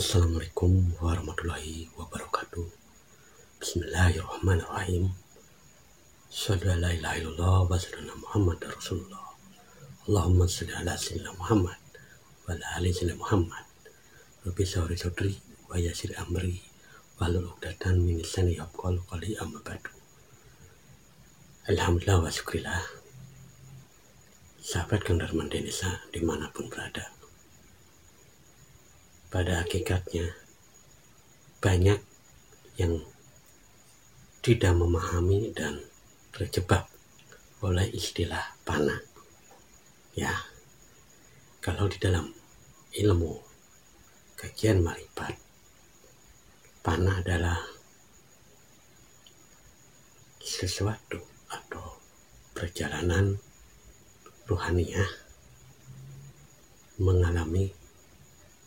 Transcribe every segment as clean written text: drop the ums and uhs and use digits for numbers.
Assalamualaikum warahmatullahi wabarakatuh. Bismillahirrahmanirrahim. Asyhadu an la ilaha illallah wa asyhadu anna Muhammadar Rasulullah. Allahumma shalli ala sayyidina Muhammad wa ala ali sayyidina Muhammad. Rabbi shrah sadri wa yassir amri wahlul 'uqdatam min lisani yafqahu qawli, amma ba'du. Alhamdulillah wa syukurillah. Sahabat Kang Darman Denisa dimanapun berada, pada hakikatnya banyak yang tidak memahami dan terjebak oleh istilah panah. Ya, kalau di dalam ilmu kajian marifat, panah adalah sesuatu atau perjalanan ruhaniyah mengalami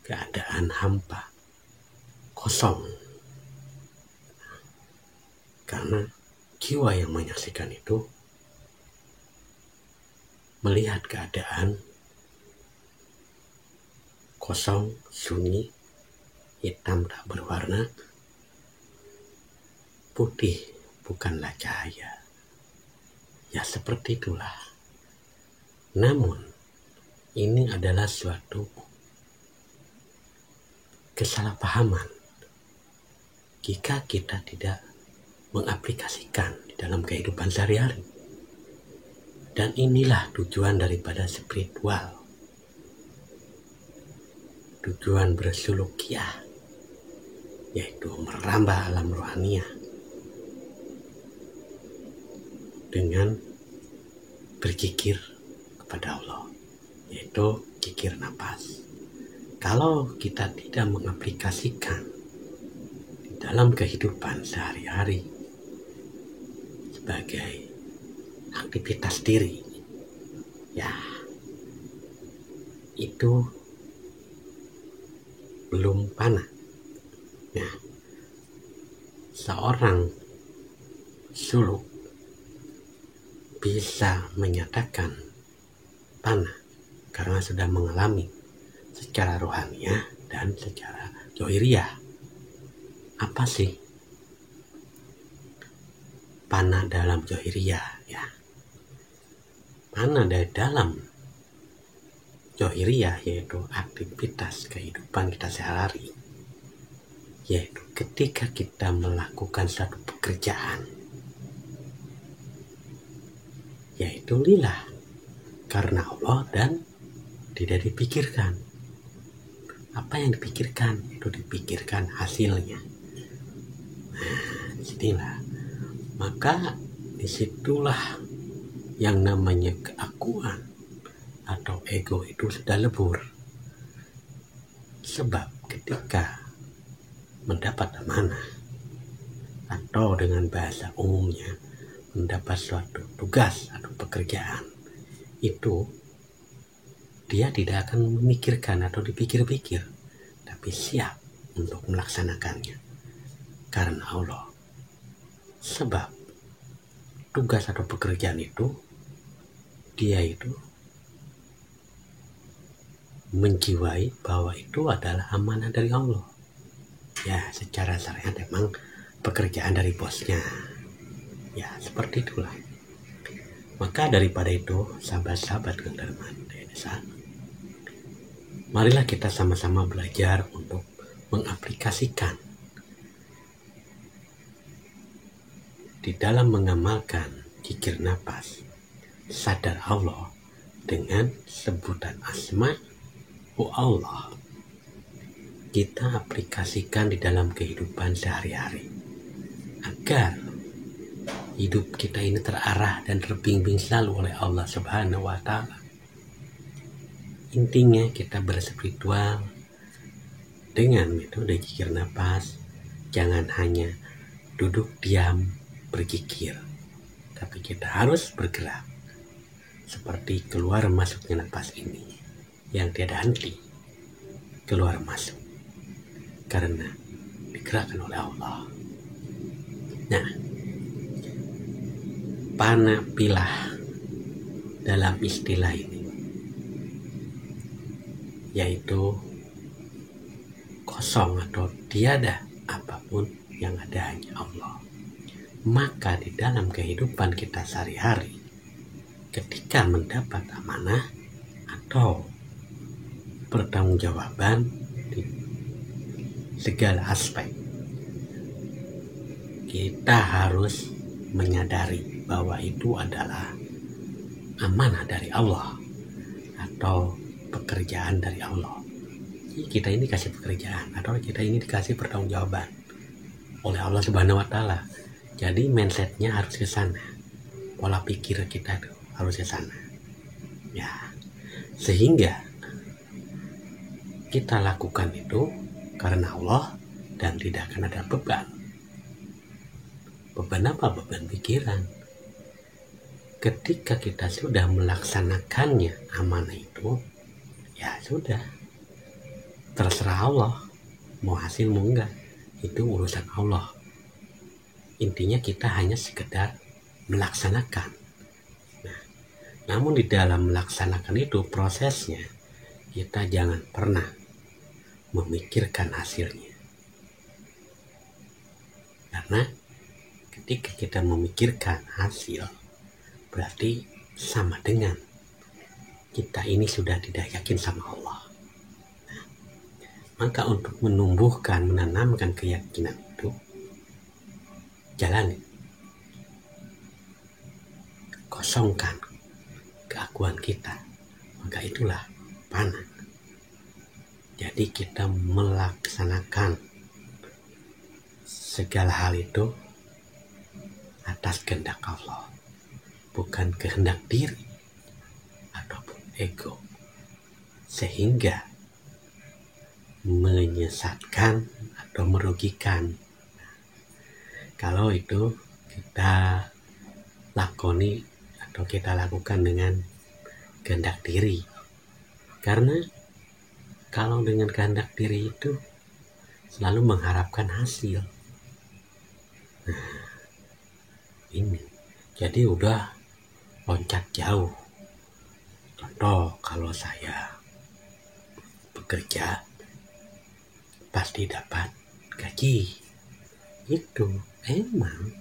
keadaan hampa, kosong. Karena jiwa yang menyaksikan itu melihat keadaan kosong, sunyi, hitam tak berwarna, putih bukanlah cahaya. Ya seperti itulah. Namun ini adalah suatu kesalahpahaman jika kita tidak mengaplikasikan di dalam kehidupan sehari-hari. Dan inilah tujuan daripada spiritual, tujuan bersulukiah, yaitu merambah alam rohaniah dengan berzikir kepada Allah, yaitu zikir nafas. Kalau kita tidak mengaplikasikan di dalam kehidupan sehari-hari sebagai aktivitas diri, ya itu belum panah. Nah, seorang suluk bisa menyatakan panah karena sudah mengalami secara rohaniah dan secara zohiriyah. Apa sih panah dalam zohiriyah? Ya, panah dari dalam zohiriyah yaitu aktivitas kehidupan kita sehari-hari, yaitu ketika kita melakukan satu pekerjaan, yaitu lillah, karena Allah dan tidak dipikirkan. Apa yang dipikirkan? Itu dipikirkan hasilnya. Nah, disinilah. Maka disitulah yang namanya keakuan atau ego itu sudah lebur. Sebab ketika mendapat amanah atau dengan bahasa umumnya mendapat suatu tugas atau pekerjaan, itu dia tidak akan memikirkan atau dipikir-pikir, tapi siap untuk melaksanakannya karena Allah. Sebab tugas atau pekerjaan itu dia itu menjiwai bahwa itu adalah amanah dari Allah. Ya, secara syariat memang pekerjaan dari bosnya. Ya, seperti itulah. Maka daripada itu, sahabat-sahabat Kang Darman Denisa, marilah kita sama-sama belajar untuk mengaplikasikan di dalam mengamalkan zikir nafas, sadar Allah dengan sebutan asma Allah. Kita aplikasikan di dalam kehidupan sehari-hari agar hidup kita ini terarah dan terbimbing selalu oleh Allah Subhanahu wa Ta'ala. Intinya kita berspiritual dengan metode zikir nafas. Jangan hanya duduk diam berzikir, tapi kita harus bergerak seperti keluar masuknya nafas ini yang tiada henti, keluar masuk karena digerakkan oleh Allah. Nah, panah pilah dalam istilah ini yaitu kosong atau tiada apapun, yang ada hanya Allah. Maka di dalam kehidupan kita sehari-hari, ketika mendapat amanah atau pertanggungjawaban di segala aspek, kita harus menyadari bahwa itu adalah amanah dari Allah atau pekerjaan dari Allah. Kita ini dikasih pekerjaan atau kita ini dikasih pertanggungjawaban oleh Allah Subhanahu wa Ta'ala. Jadi mindsetnya harus ke sana, pola pikir kita itu harus ke sana. Ya, sehingga kita lakukan itu karena Allah dan tidak akan ada beban. Beban apa? Beban pikiran. Ketika kita sudah melaksanakannya amanah itu, ya sudah, terserah Allah mau hasil mau enggak, itu urusan Allah. Intinya kita hanya sekedar melaksanakan. Nah, namun di dalam melaksanakan itu prosesnya, kita jangan pernah memikirkan hasilnya. Karena ketika kita memikirkan hasil, berarti sama dengan kita ini sudah tidak yakin sama Allah. Nah, maka untuk menumbuhkan, menanamkan keyakinan itu, jalani, kosongkan keakuan kita, maka itulah panah. Jadi kita melaksanakan segala hal itu atas kehendak Allah, bukan kehendak diri ataupun ego, sehingga menyesatkan atau merugikan. Kalau itu kita lakoni atau kita lakukan dengan kehendak diri, karena kalau dengan kehendak diri itu selalu mengharapkan hasil. Nah, ini jadi udah loncat jauh. Contoh, kalau saya bekerja pasti dapat gaji. Itu emang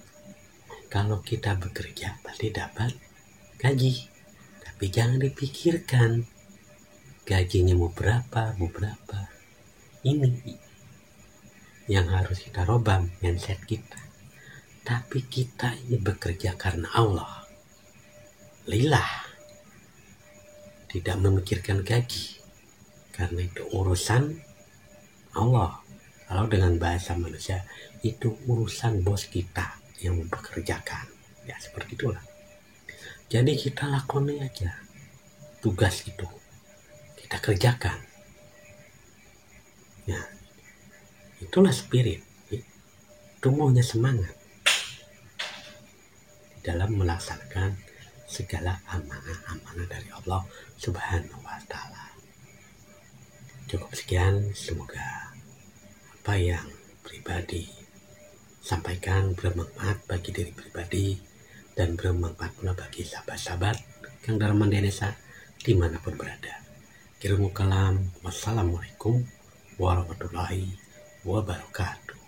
kalau kita bekerja pasti dapat gaji, tapi jangan dipikirkan gajinya mau berapa. Ini yang harus kita rubah mindset kita. Tapi kita ini bekerja karena Allah, lillah, tidak memikirkan gaji, karena itu urusan Allah. Kalau dengan bahasa manusia, itu urusan bos kita yang mempekerjakan. Ya seperti itulah. Jadi kita lakoni aja tugas itu, kita kerjakan. Ya, itulah spirit, tumbuhnya semangat dalam melaksanakan segala amanah-amanah dari Allah Subhanahu wa Ta'ala. Cukup sekian, semoga apa yang pribadi sampaikan bermanfaat bagi diri pribadi dan bermanfaat pula bagi sahabat-sahabat yang dalam Indonesia dimanapun berada. Kirimul kalam. Wassalamualaikum warahmatullahi wabarakatuh.